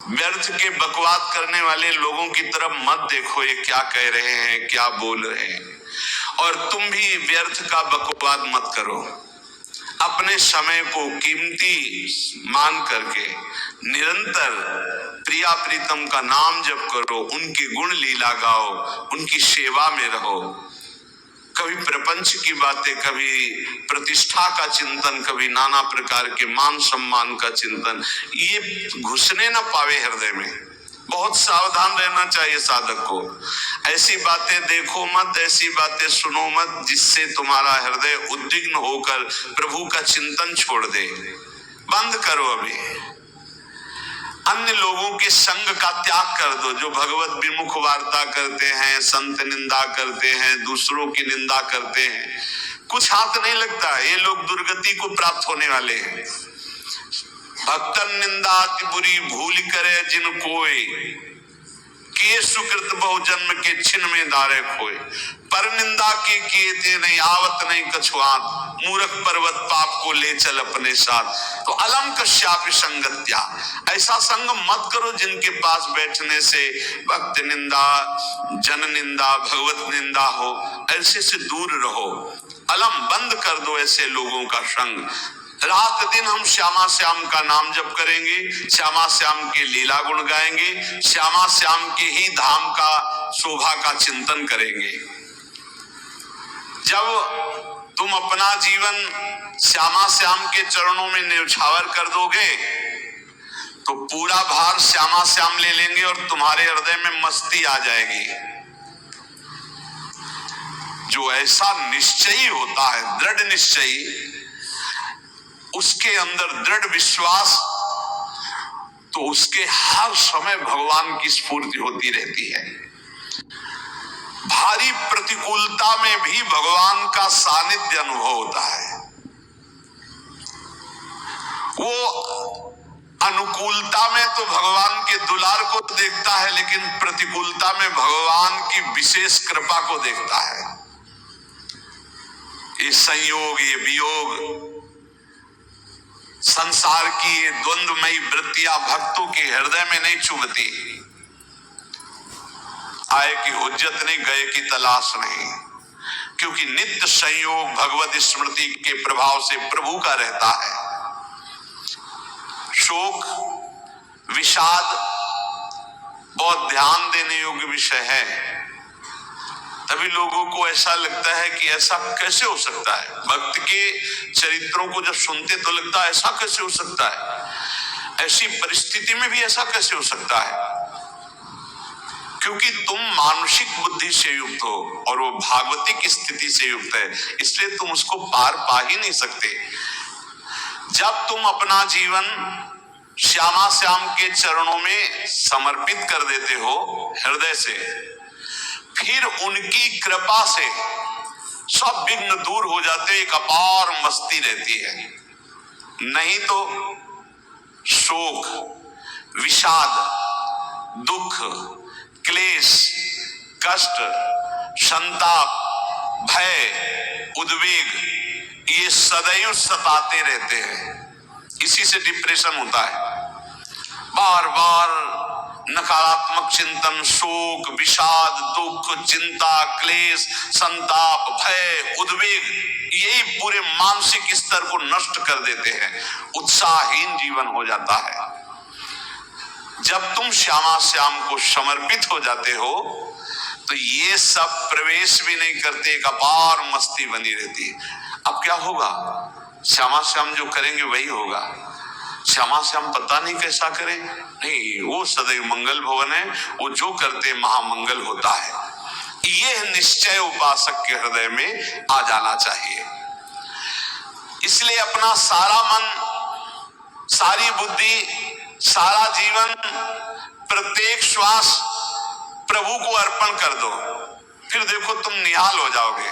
व्यर्थ के बकवाद करने वाले लोगों की तरफ मत देखो, ये क्या कह रहे हैं, क्या बोल रहे हैं, और तुम भी व्यर्थ का बकवाद मत करो। अपने समय को कीमती मान करके निरंतर प्रिया प्रीतम का नाम जप करो, उनके गुण लीला गाओ, उनकी सेवा में रहो। कभी प्रपंच की बातें, कभी प्रतिष्ठा का चिंतन, कभी नाना प्रकार के मान सम्मान का चिंतन, ये घुसने ना पावे हृदय में। बहुत सावधान रहना चाहिए साधक को। ऐसी बातें देखो मत, ऐसी बातें सुनो मत जिससे तुम्हारा हृदय उद्विग्न होकर प्रभु का चिंतन छोड़ दे। बंद करो अभी। अन्य लोगों के संग का त्याग कर दो, जो भगवत विमुख वार्ता करते हैं, संत निंदा करते हैं, दूसरों की निंदा करते हैं, कुछ हाथ नहीं लगता। ये लोग दुर्गति को प्राप्त होने वाले हैं। भक्तन निंदा अति बुरी भूल करे जिन कोय, के सुकृत बहु जन्म के छिन में दारे खोए। पर निंदा के किए थे नहीं आवत नहीं कछुआत, मूर्ख पर्वत पाप को ले चल अपने साथ। तो अलम कश्यापि संगत्या, ऐसा संग मत करो जिनके पास बैठने से भक्त निंदा, जन निंदा, भगवत निंदा हो। ऐसे से दूर रहो। अलम बंद कर दो ऐसे लोगों का संग। रात दिन हम श्यामा श्याम का नाम जप करेंगे, श्यामा श्याम के लीला गुण गाएंगे, श्यामा श्याम के ही धाम का शोभा का चिंतन करेंगे। जब तुम अपना जीवन श्यामा श्याम के चरणों में न्यौछावर कर दोगे तो पूरा भार श्यामा श्याम ले लेंगे और तुम्हारे हृदय में मस्ती आ जाएगी। जो ऐसा निश्चयी होता है, दृढ़ निश्चयी, उसके अंदर दृढ़ विश्वास, तो उसके हर समय भगवान की स्फूर्ति होती रहती है। भारी प्रतिकूलता में भी भगवान का सानिध्य अनुभव होता है। वो अनुकूलता में तो भगवान के दुलार को देखता है, लेकिन प्रतिकूलता में भगवान की विशेष कृपा को देखता है। ये संयोग, ये वियोग, संसार की ये द्वंद्वमयी वृत्तियां भक्तों के हृदय में नहीं चुभती। आए की हुज्जत नहीं, गए की तलाश नहीं, क्योंकि नित्य संयोग भगवत स्मृति के प्रभाव से प्रभु का रहता है। शोक, विषाद बहुत ध्यान देने योग्य विषय है। तभी लोगों को ऐसा लगता है कि ऐसा कैसे हो सकता है। भक्त के चरित्रों को जब सुनते तो लगता है ऐसा कैसे हो सकता है, ऐसी परिस्थिति में भी ऐसा कैसे हो सकता है। क्योंकि तुम मानसिक बुद्धि से युक्त हो और वो भागवतिक स्थिति से युक्त है, इसलिए तुम उसको पार पा ही नहीं सकते। जब तुम अपना जीवन श्यामा श्याम के चरणों में समर्पित कर देते हो हृदय से, फिर उनकी कृपा से सब विघ्न दूर हो जाते, एक अपार मस्ती रहती है। नहीं तो शोक, विषाद, दुख, क्लेश, कष्ट, संताप, भय, उद्वेग, ये सदैव सताते रहते हैं। इसी से डिप्रेशन होता है। बार बार नकारात्मक चिंतन, शोक, विषाद, दुख, चिंता, क्लेश, संताप, भय, उद्वेग, यही पूरे मानसिक स्तर को नष्ट कर देते हैं। उत्साहहीन जीवन हो जाता है। जब तुम श्यामा श्याम को समर्पित हो जाते हो तो ये सब प्रवेश भी नहीं करते, एक अपार मस्ती बनी रहती है। अब क्या होगा, श्यामा श्याम जो करेंगे वही होगा। श्यामा श्याम पता नहीं कैसा करें, नहीं, वो सदैव मंगल भवन है, वो जो करते महामंगल होता है। यह निश्चय उपासक के हृदय में आ जाना चाहिए। इसलिए अपना सारा मन, सारी बुद्धि, सारा जीवन, प्रत्येक श्वास प्रभु को अर्पण कर दो, फिर देखो तुम निहाल हो जाओगे।